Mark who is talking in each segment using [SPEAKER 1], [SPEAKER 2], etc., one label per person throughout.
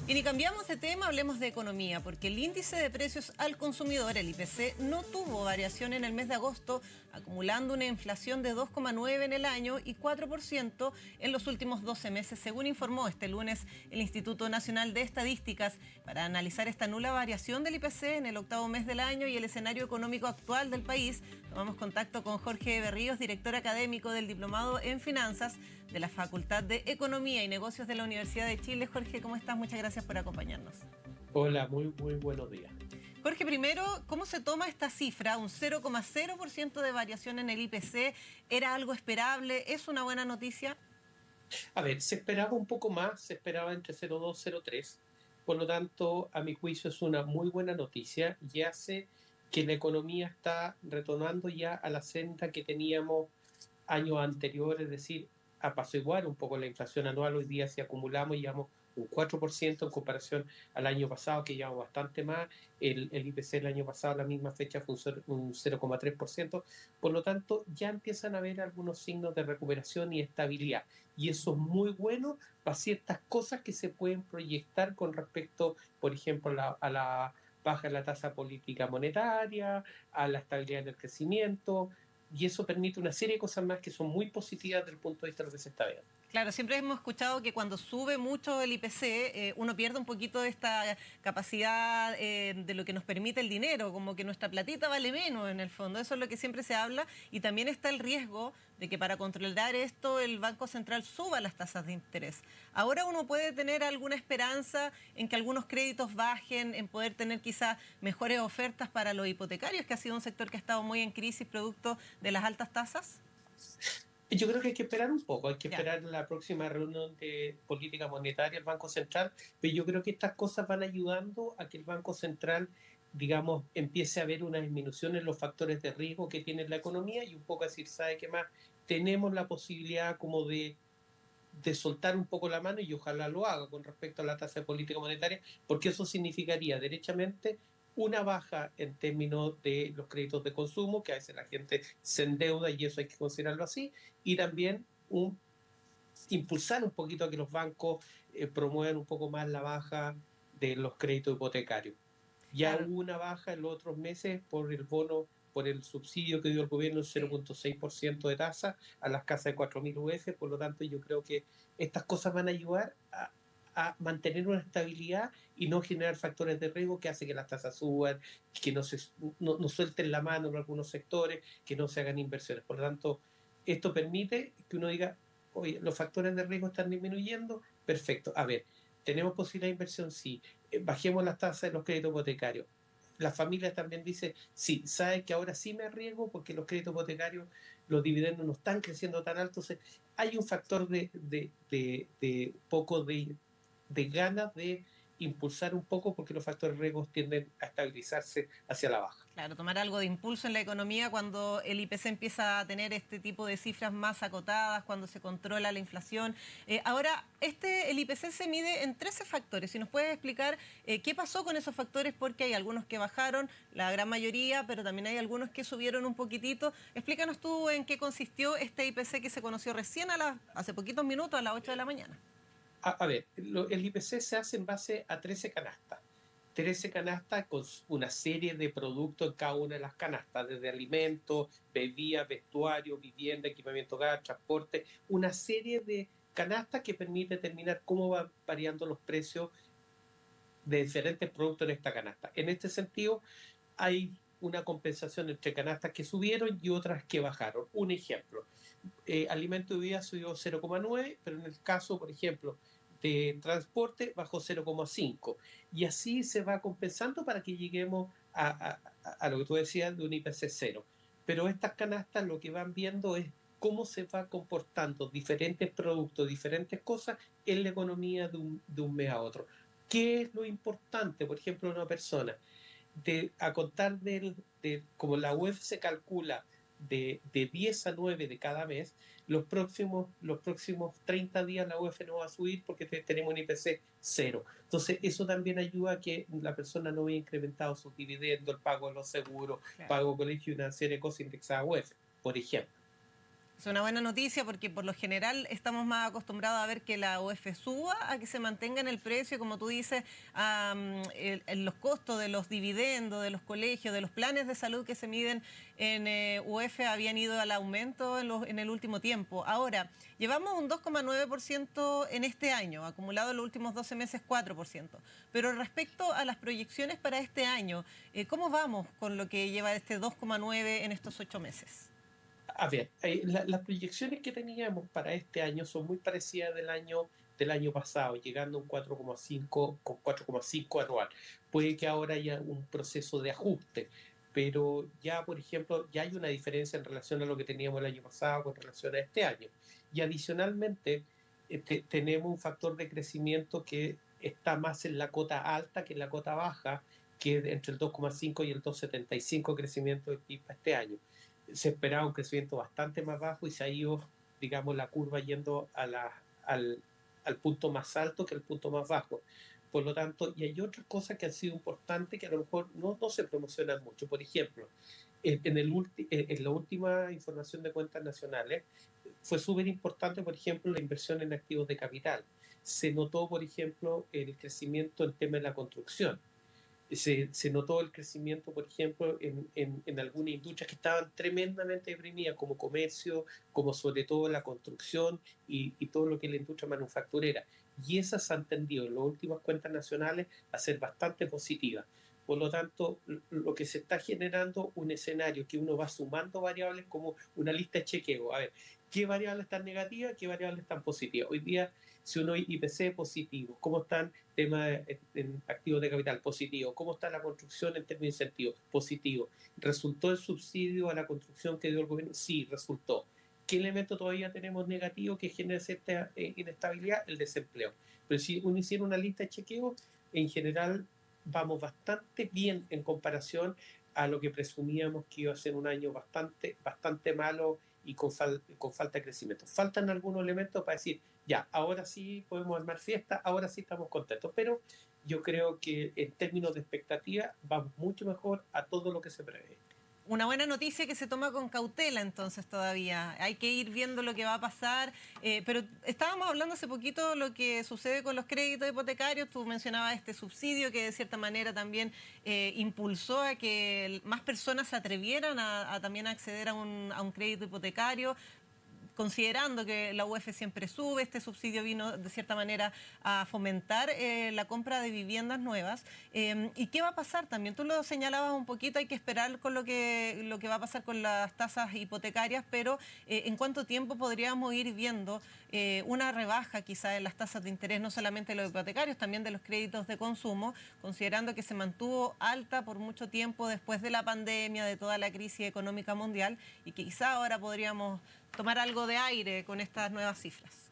[SPEAKER 1] Y cambiamos de tema, hablemos de economía, porque el índice de precios al consumidor, el IPC, no tuvo variación en el mes de agosto, acumulando una inflación de 2,9% en el año y 4% en los últimos 12 meses, según informó este lunes el Instituto Nacional de Estadísticas. Para analizar esta nula variación del IPC en el octavo mes del año y el escenario económico actual del país, tomamos contacto con Jorge Berríos, director académico del Diplomado en Finanzas de la Facultad de Economía y Negocios de la Universidad de Chile. Jorge, ¿cómo estás? Muchas gracias por acompañarnos.
[SPEAKER 2] Hola, muy buenos días.
[SPEAKER 1] Jorge, primero, ¿cómo se toma esta cifra? Un 0,0% de variación en el IPC. ¿Era algo esperable? ¿Es una buena noticia?
[SPEAKER 2] A ver, se esperaba un poco más, se esperaba entre 0,2 y 0,3. Por lo tanto, a mi juicio es una muy buena noticia y hace que la economía está retornando ya a la senda que teníamos años anteriores, es decir, apaciguar un poco la inflación anual. Hoy día si acumulamos llevamos un 4% en comparación al año pasado, que llevamos bastante más. El IPC el año pasado a la misma fecha fue un 0,3%. Por lo tanto, ya empiezan a haber algunos signos de recuperación y estabilidad. Y eso es muy bueno para ciertas cosas que se pueden proyectar con respecto, por ejemplo, a la baja de la tasa política monetaria, a la estabilidad del crecimiento, y eso permite una serie de cosas más que son muy positivas desde el punto de vista de lo que se está viendo.
[SPEAKER 1] Claro, siempre hemos escuchado que cuando sube mucho el IPC, uno pierde un poquito de esta capacidad de lo que nos permite el dinero, como que nuestra platita vale menos en el fondo. Eso es lo que siempre se habla. Y también está el riesgo de que para controlar esto el Banco Central suba las tasas de interés. Ahora uno puede tener alguna esperanza en que algunos créditos bajen, en poder tener quizás mejores ofertas para los hipotecarios, que ha sido un sector que ha estado muy en crisis producto de las altas tasas.
[SPEAKER 2] Yo creo que hay que esperar un poco, hay que
[SPEAKER 1] Ya.
[SPEAKER 2] esperar la próxima reunión de política monetaria del Banco Central, pero yo creo que estas cosas van ayudando a que el Banco Central, digamos, empiece a ver una disminución en los factores de riesgo que tiene la economía y un poco decir, ¿sabe qué más? Tenemos la posibilidad como de soltar un poco la mano, y ojalá lo haga con respecto a la tasa de política monetaria, porque eso significaría derechamente una baja en términos de los créditos de consumo, que a veces la gente se endeuda y eso hay que considerarlo así, y también impulsar un poquito a que los bancos promuevan un poco más la baja de los créditos hipotecarios. Ya
[SPEAKER 1] Claro,
[SPEAKER 2] hubo una baja en los otros meses por el bono, por el subsidio que dio el gobierno, el
[SPEAKER 1] sí.
[SPEAKER 2] 0,6% de tasa a las casas de 4.000 UF. Por lo tanto, yo creo que estas cosas van a ayudar a mantener una estabilidad y no generar factores de riesgo que hacen que las tasas suban, que no suelten la mano en algunos sectores, que no se hagan inversiones. Por lo tanto, esto permite que uno diga, oye, los factores de riesgo están disminuyendo, perfecto. A ver, ¿tenemos posibilidad de inversión? Sí. Bajemos las tasas de los créditos hipotecarios. Las familias también dicen, sí, sabe que ahora sí me arriesgo porque los créditos hipotecarios, los dividendos no están creciendo tan altos. Hay un factor de poco de ganas de impulsar un poco porque los factores de riesgo tienden a estabilizarse hacia la baja.
[SPEAKER 1] Claro, tomar algo de impulso en la economía cuando el IPC empieza a tener este tipo de cifras más acotadas, cuando se controla la inflación. Ahora, el IPC se mide en 13 factores. Si nos puedes explicar qué pasó con esos factores, porque hay algunos que bajaron, la gran mayoría, pero también hay algunos que subieron un poquitito. Explícanos tú en qué consistió este IPC que se conoció recién hace poquitos minutos, a las 8 de la mañana.
[SPEAKER 2] A ver, el IPC se hace en base a 13 canastas. 13 canastas con una serie de productos en cada una de las canastas, desde alimentos, bebidas, vestuario, vivienda, equipamiento, gas, transporte, una serie de canastas que permite determinar cómo van variando los precios de diferentes productos en esta canasta. En este sentido, hay una compensación entre canastas que subieron y otras que bajaron. Un ejemplo, alimento y bebida subió 0,9, pero en el caso, por ejemplo, de transporte bajó 0,5. Y así se va compensando para que lleguemos a lo que tú decías de un IPC cero. Pero estas canastas lo que van viendo es cómo se va comportando diferentes productos, diferentes cosas en la economía de un mes a otro. ¿Qué es lo importante? Por ejemplo, una persona a contar como la UEF se calcula de 10 a 9 de cada mes, los próximos 30 días la UEF no va a subir porque tenemos un IPC cero. Entonces, eso también ayuda a que la persona no vea incrementado sus dividendos, el pago de los seguros,
[SPEAKER 1] Claro.
[SPEAKER 2] pago de colegio y una serie de cosas indexadas a UEF, por ejemplo.
[SPEAKER 1] Es una buena noticia porque por lo general estamos más acostumbrados a ver que la UF suba a que se mantenga en el precio, como tú dices, en los costos de los dividendos, de los colegios, de los planes de salud que se miden en UF habían ido al aumento en el último tiempo. Ahora, llevamos un 2,9% en este año, acumulado en los últimos 12 meses 4%. Pero respecto a las proyecciones para este año, ¿cómo vamos con lo que lleva este 2,9 en estos 8 meses?
[SPEAKER 2] A ver, las proyecciones que teníamos para este año son muy parecidas del año pasado, llegando a un 4,5 con 4,5 anual. Puede que ahora haya un proceso de ajuste, pero ya, por ejemplo, ya hay una diferencia en relación a lo que teníamos el año pasado con relación a este año. Y adicionalmente, tenemos un factor de crecimiento que está más en la cota alta que en la cota baja, que es entre el 2,5 y el 2,75 crecimiento del PIB este año. Se esperaba un crecimiento bastante más bajo y se ha ido, digamos, la curva yendo al punto más alto que al punto más bajo. Por lo tanto, y hay otras cosas que han sido importantes que a lo mejor no se promocionan mucho. Por ejemplo, en la última información de cuentas nacionales fue súper importante, por ejemplo, la inversión en activos de capital. Se notó, por ejemplo, el crecimiento en tema de la construcción. Se notó el crecimiento, por ejemplo, en algunas industrias que estaban tremendamente deprimidas, como comercio, como sobre todo la construcción y todo lo que es la industria manufacturera. Y esas han tendido en las últimas cuentas nacionales a ser bastante positivas. Por lo tanto, lo que se está generando un escenario que uno va sumando variables como una lista de chequeo. A ver, ¿qué variables están negativas? ¿Qué variables están positivas? Hoy día, si uno IPC positivo, ¿cómo están temas en activos de capital? Positivo. ¿Cómo está la construcción en términos de incentivos? Positivo. ¿Resultó el subsidio a la construcción que dio el gobierno? Sí, resultó. ¿Qué elemento todavía tenemos negativo que genera cierta inestabilidad? El desempleo. Pero si uno hiciera una lista de chequeos, en general vamos bastante bien en comparación a lo que presumíamos que iba a ser un año bastante malo y con falta de crecimiento. Faltan algunos elementos para decir, ya, ahora sí podemos armar fiesta, ahora sí estamos contentos, pero yo creo que en términos de expectativa vamos mucho mejor a todo lo que se prevé.
[SPEAKER 1] Una buena noticia que se toma con cautela entonces todavía. Hay que ir viendo lo que va a pasar. Pero estábamos hablando hace poquito lo que sucede con los créditos hipotecarios. Tú mencionabas este subsidio que de cierta manera también impulsó a que más personas se atrevieran a también acceder a un crédito hipotecario, considerando que la UEF siempre sube, este subsidio vino de cierta manera a fomentar la compra de viviendas nuevas. ¿Y qué va a pasar también? Tú lo señalabas un poquito, hay que esperar con lo que va a pasar con las tasas hipotecarias, pero ¿en cuánto tiempo podríamos ir viendo una rebaja quizá en las tasas de interés, no solamente de los hipotecarios, también de los créditos de consumo, considerando que se mantuvo alta por mucho tiempo después de la pandemia, de toda la crisis económica mundial, y que quizá ahora podríamos tomar algo de aire con estas nuevas cifras?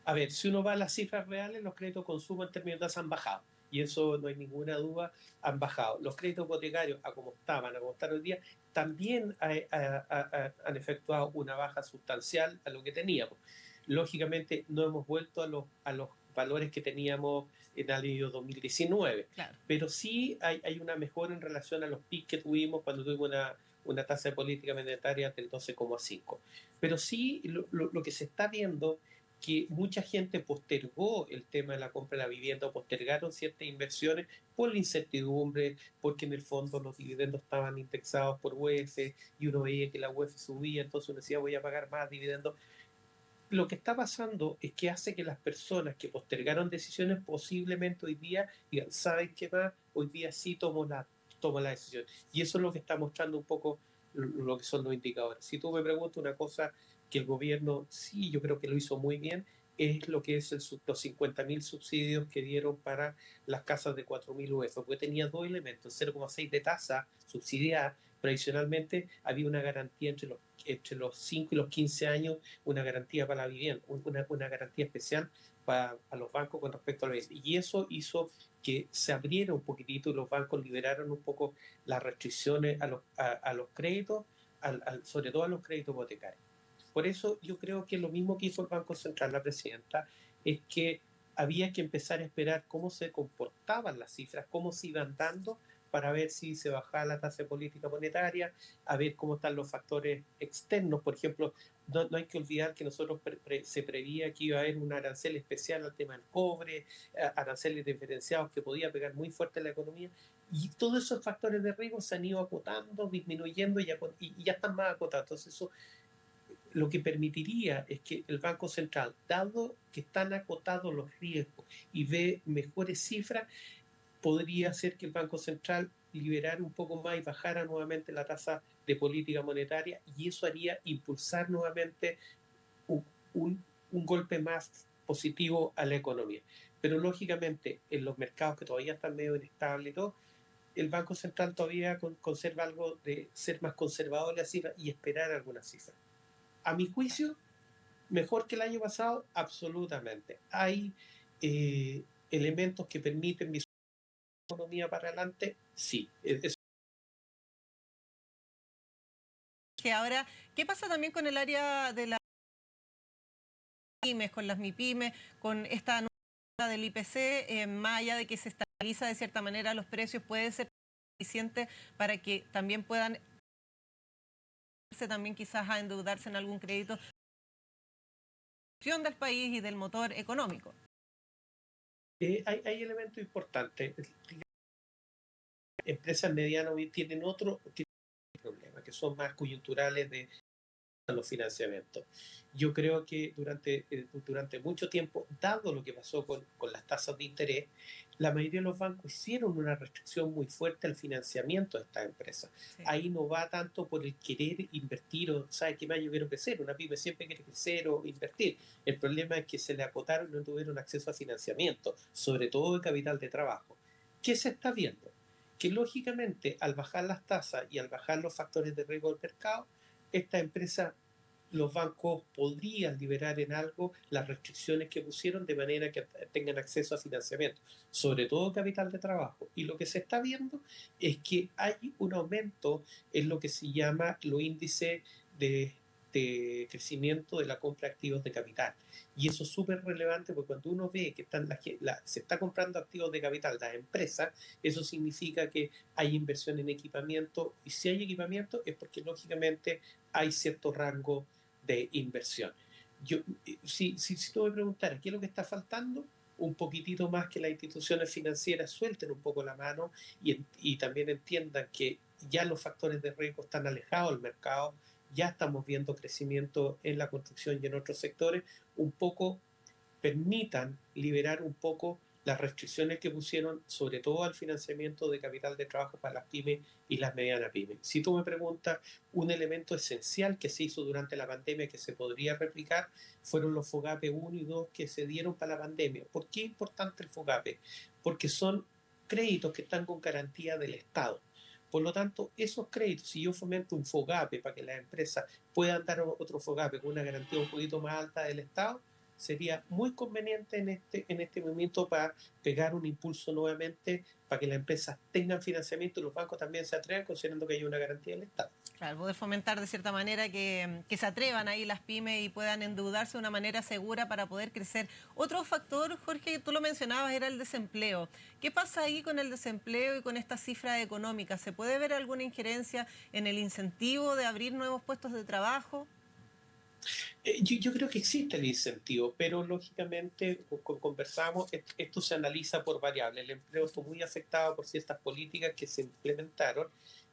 [SPEAKER 2] A ver, si uno va a las cifras reales, los créditos de consumo en términos de tasa han bajado. Y eso no hay ninguna duda, han bajado. Los créditos hipotecarios, a como están hoy día, también han efectuado una baja sustancial a lo que teníamos. Lógicamente, no hemos vuelto a los valores que teníamos en el año 2019,
[SPEAKER 1] Claro.
[SPEAKER 2] pero sí hay una mejora en relación a los picos que tuvimos cuando tuvimos una tasa de política monetaria del 12,5. Pero sí lo que se está viendo que mucha gente postergó el tema de la compra de la vivienda o postergaron ciertas inversiones por la incertidumbre, porque en el fondo los dividendos estaban indexados por UEF y uno veía que la UEF subía, entonces uno decía voy a pagar más dividendos. Lo que está pasando es que hace que las personas que postergaron decisiones posiblemente hoy día digan, ¿saben qué más? Hoy día sí tomo la decisión. Y eso es lo que está mostrando un poco lo que son los indicadores. Si tú me preguntas una cosa que el gobierno, sí, yo creo que lo hizo muy bien, es lo que es los 50.000 subsidios que dieron para las casas de 4.000 UF, porque tenía dos elementos, 0,6 de tasa subsidiada, pero adicionalmente había una garantía entre los 5 y los 15 años, una garantía para la vivienda, una garantía especial para los bancos con respecto a la vivienda. Y eso hizo que se abriera un poquitito y los bancos liberaron un poco las restricciones a los créditos, sobre todo a los créditos hipotecarios. Por eso yo creo que lo mismo que hizo el Banco Central, la presidenta, es que había que empezar a esperar cómo se comportaban las cifras, cómo se iban dando para ver si se bajaba la tasa de política monetaria, a ver cómo están los factores externos. Por ejemplo, no hay que olvidar que nosotros se preveía que iba a haber un arancel especial al tema del cobre, aranceles diferenciados que podía pegar muy fuerte en la economía, y todos esos factores de riesgo se han ido acotando, disminuyendo y ya están más acotados. Entonces eso lo que permitiría es que el Banco Central, dado que están acotados los riesgos y ve mejores cifras, podría hacer que el Banco Central liberara un poco más y bajara nuevamente la tasa de política monetaria, y eso haría impulsar nuevamente un, un golpe más positivo a la economía. Pero lógicamente en los mercados que todavía están medio inestables y todo, el Banco Central todavía conserva algo de ser más conservador en la cifra y esperar algunas cifras. A mi juicio, mejor que el año pasado, absolutamente. Hay elementos que permiten visualizar la economía para adelante, sí.
[SPEAKER 1] Que ahora, ¿qué pasa también con el área de las pymes, con las MIPYMES, con esta nueva del IPC, más allá de que se estabiliza de cierta manera los precios, puede ser suficiente para que también puedan también quizás a endeudarse en algún crédito del país y del motor económico?
[SPEAKER 2] Hay elementos importantes. Empresas medianas tienen otro problema, que son más coyunturales de los financiamientos. Yo creo que durante mucho tiempo, dado lo que pasó con las tasas de interés, la mayoría de los bancos hicieron una restricción muy fuerte al financiamiento de estas empresas. Sí. Ahí no va tanto por el querer invertir o, ¿sabes qué más? Yo quiero crecer. Una pyme siempre quiere crecer o invertir. El problema es que se le acotaron y no tuvieron acceso a financiamiento, sobre todo de capital de trabajo. ¿Qué se está viendo? Que lógicamente al bajar las tasas y al bajar los factores de riesgo del mercado, esta empresa, los bancos podrían liberar en algo las restricciones que pusieron de manera que tengan acceso a financiamiento, sobre todo capital de trabajo. Y lo que se está viendo es que hay un aumento en lo que se llama los índices de crecimiento de la compra de activos de capital. Y eso es súper relevante porque cuando uno ve que se está comprando activos de capital las empresas, eso significa que hay inversión en equipamiento, y si hay equipamiento es porque lógicamente hay cierto rango de inversión. Si tú me preguntaras qué es lo que está faltando, un poquitito más que las instituciones financieras suelten un poco la mano y también entiendan que ya los factores de riesgo están alejados del mercado, ya estamos viendo crecimiento en la construcción y en otros sectores, un poco permitan liberar un poco las restricciones que pusieron, sobre todo al financiamiento de capital de trabajo para las pymes y las medianas pymes. Si tú me preguntas, un elemento esencial que se hizo durante la pandemia que se podría replicar fueron los FOGAPE 1 y 2 que se dieron para la pandemia. ¿Por qué es importante el FOGAPE? Porque son créditos que están con garantía del Estado. Por lo tanto, esos créditos, si yo fomento un FOGAPE para que las empresas puedan dar otro FOGAPE con una garantía un poquito más alta del Estado, sería muy conveniente en este momento para pegar un impulso nuevamente para que las empresas tengan financiamiento y los bancos también se atrevan, considerando que hay una garantía del Estado.
[SPEAKER 1] Claro, poder fomentar de cierta manera que se atrevan ahí las pymes y puedan endeudarse de una manera segura para poder crecer. Otro factor, Jorge, tú lo mencionabas, era el desempleo. ¿Qué pasa ahí con el desempleo y con estas cifras económicas? ¿Se puede ver alguna injerencia en el incentivo de abrir nuevos puestos de trabajo?
[SPEAKER 2] Yo creo que existe el incentivo, pero lógicamente, conversamos, esto se analiza por variables. El empleo estuvo muy afectado por ciertas políticas que se implementaron,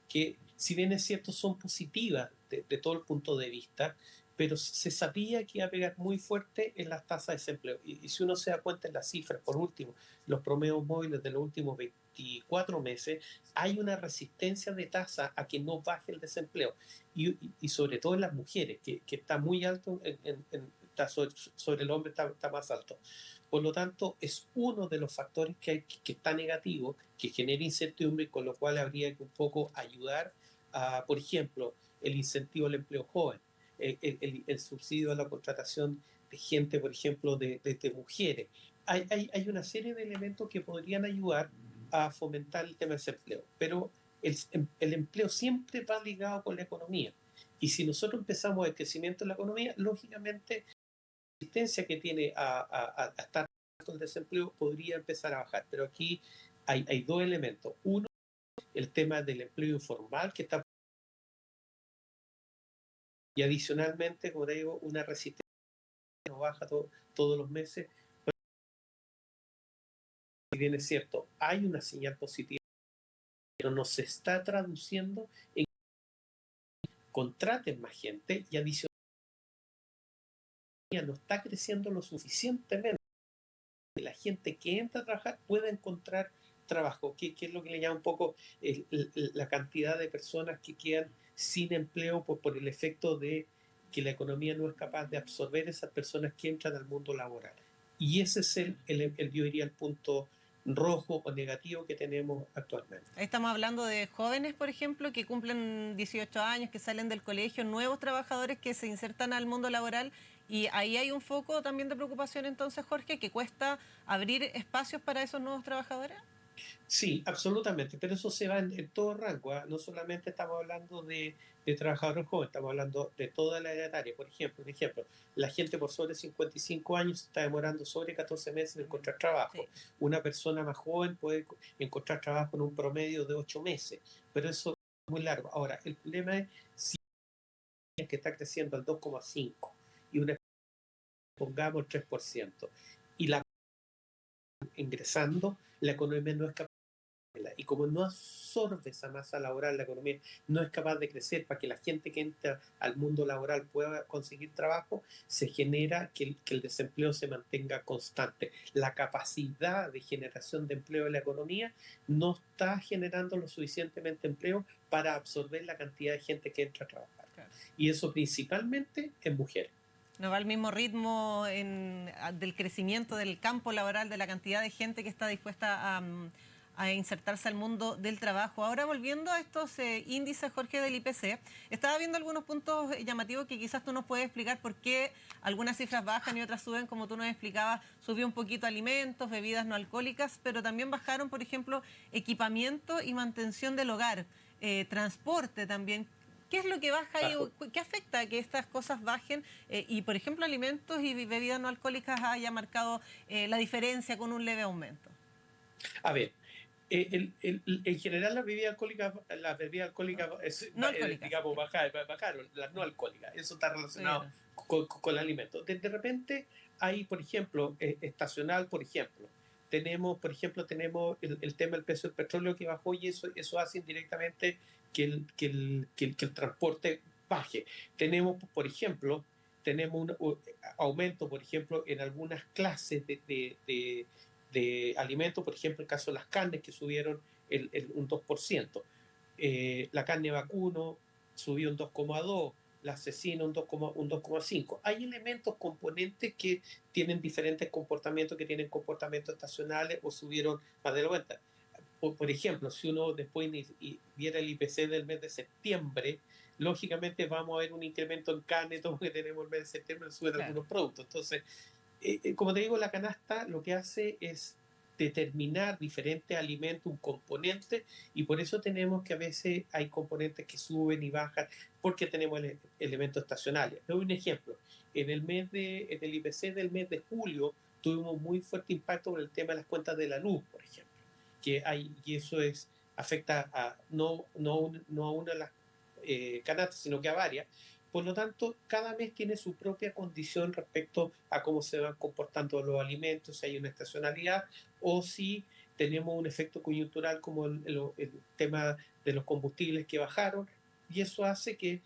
[SPEAKER 2] que si bien es cierto son positivas de todo el punto de vista, pero se sabía que iba a pegar muy fuerte en las tasas de desempleo. Y si uno se da cuenta en las cifras, por último, los promedios móviles de los últimos 24 meses, hay una resistencia de tasa a que no baje el desempleo. Y sobre todo en las mujeres, que está muy alto, está sobre el hombre está más alto. Por lo tanto, es uno de los factores que está negativo, que genera incertidumbre, con lo cual habría que un poco ayudar a, por ejemplo, el incentivo al empleo joven, el subsidio a la contratación de gente, por ejemplo, de mujeres. Hay una serie de elementos que podrían ayudar a fomentar el tema del desempleo, pero el empleo siempre va ligado con la economía. Y si nosotros empezamos el crecimiento de la economía, lógicamente la resistencia que tiene a estar con el desempleo podría empezar a bajar. Pero aquí hay dos elementos. Uno, el tema del empleo informal que está, y adicionalmente, como te digo, una resistencia que no baja todos los meses. Si bien es cierto, hay una señal positiva, pero no se está traduciendo en que contraten más gente y adicionalmente no está creciendo lo suficientemente que la gente que entra a trabajar pueda encontrar trabajo, que es lo que le llama un poco la cantidad de personas que quedan sin empleo por el efecto de que la economía no es capaz de absorber esas personas que entran al mundo laboral. Y ese es yo diría, el punto rojo o negativo que tenemos actualmente.
[SPEAKER 1] Ahí estamos hablando de jóvenes, por ejemplo, que cumplen 18 años, que salen del colegio, nuevos trabajadores que se insertan al mundo laboral, y ahí hay un foco también de preocupación entonces, Jorge, que cuesta abrir espacios para esos nuevos trabajadores.
[SPEAKER 2] Sí, absolutamente, pero eso se va en todo rango, ¿ah? No solamente estamos hablando de trabajadores jóvenes, estamos hablando de toda la edad etaria. Por ejemplo, la gente por sobre 55 años está demorando sobre 14 meses en encontrar trabajo.
[SPEAKER 1] Sí.
[SPEAKER 2] Una persona más joven puede encontrar trabajo en un promedio de 8 meses, pero eso es muy largo. Ahora, el problema es si es que está creciendo al 2,5 y una pongamos el 3%, y la ingresando, la economía no es capaz. Y como no absorbe esa masa laboral, la economía no es capaz de crecer para que la gente que entra al mundo laboral pueda conseguir trabajo, se genera que el desempleo se mantenga constante. La capacidad de generación de empleo en la economía no está generando lo suficientemente empleo para absorber la cantidad de gente que entra a trabajar. Claro. Y eso principalmente en mujeres.
[SPEAKER 1] No va al mismo ritmo del crecimiento del campo laboral, de la cantidad de gente que está dispuesta a insertarse al mundo del trabajo. Ahora, volviendo a estos índices, Jorge, del IPC, estaba viendo algunos puntos llamativos que quizás tú nos puedes explicar por qué algunas cifras bajan y otras suben, como tú nos explicabas. Subió un poquito alimentos, bebidas no alcohólicas, pero también bajaron, por ejemplo, equipamiento y mantención del hogar, transporte también. ¿Qué es lo que baja y qué afecta a que estas cosas bajen? Y, por ejemplo, alimentos y bebidas no alcohólicas haya marcado la diferencia con un leve aumento.
[SPEAKER 2] A ver, en general las bebidas alcohólicas
[SPEAKER 1] no alcohólicas,
[SPEAKER 2] digamos, bajaron, las no alcohólicas. Eso está relacionado con el alimento. De repente hay, por ejemplo, estacional, por ejemplo. Tenemos el tema del precio del petróleo que bajó y eso hace indirectamente que el transporte baje. Tenemos, por ejemplo, un aumento, por ejemplo, en algunas clases de alimentos, por ejemplo, el caso de las carnes que subieron un 2%. La carne vacuno subió un 2,2%, la cecina un 2,5%. Hay elementos, componentes que tienen diferentes comportamientos, que tienen comportamientos estacionales o subieron más de la cuenta. Por ejemplo, si uno después viera el IPC del mes de septiembre, lógicamente vamos a ver un incremento en carne, todo lo que tenemos el mes de septiembre, suben algunos productos. Entonces, como te digo, la canasta lo que hace es determinar diferentes alimentos, un componente, y por eso tenemos que a veces hay componentes que suben y bajan, porque tenemos elementos estacionales. Doy un ejemplo. En el IPC del mes de julio tuvimos muy fuerte impacto con el tema de las cuentas de la luz, por ejemplo, y eso afecta no a una de las canastas, sino que a varias. Por lo tanto, cada mes tiene su propia condición respecto a cómo se van comportando los alimentos, si hay una estacionalidad o si tenemos un efecto coyuntural como el tema de los combustibles que bajaron, y eso hace que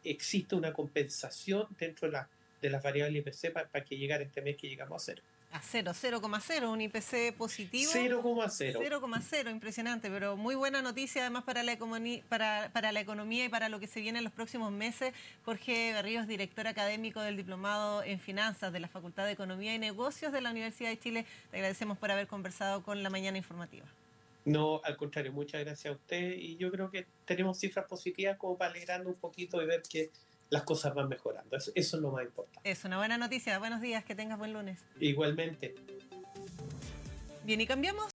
[SPEAKER 2] exista una compensación dentro de las variables IPC para que llegara este mes que llegamos a cero.
[SPEAKER 1] A 0,0, un IPC positivo.
[SPEAKER 2] 0,0.
[SPEAKER 1] 0,0, impresionante, pero muy buena noticia además para la economía y para lo que se viene en los próximos meses. Jorge Berríos, director académico del Diplomado en Finanzas de la Facultad de Economía y Negocios de la Universidad de Chile, te agradecemos por haber conversado con La Mañana Informativa.
[SPEAKER 2] No, al contrario, muchas gracias a usted, y yo creo que tenemos cifras positivas como para alegrarnos un poquito y ver que las cosas van mejorando. Eso es lo más importante.
[SPEAKER 1] Es una buena noticia. Buenos días, que tengas buen lunes.
[SPEAKER 2] Igualmente.
[SPEAKER 1] Bien, y cambiamos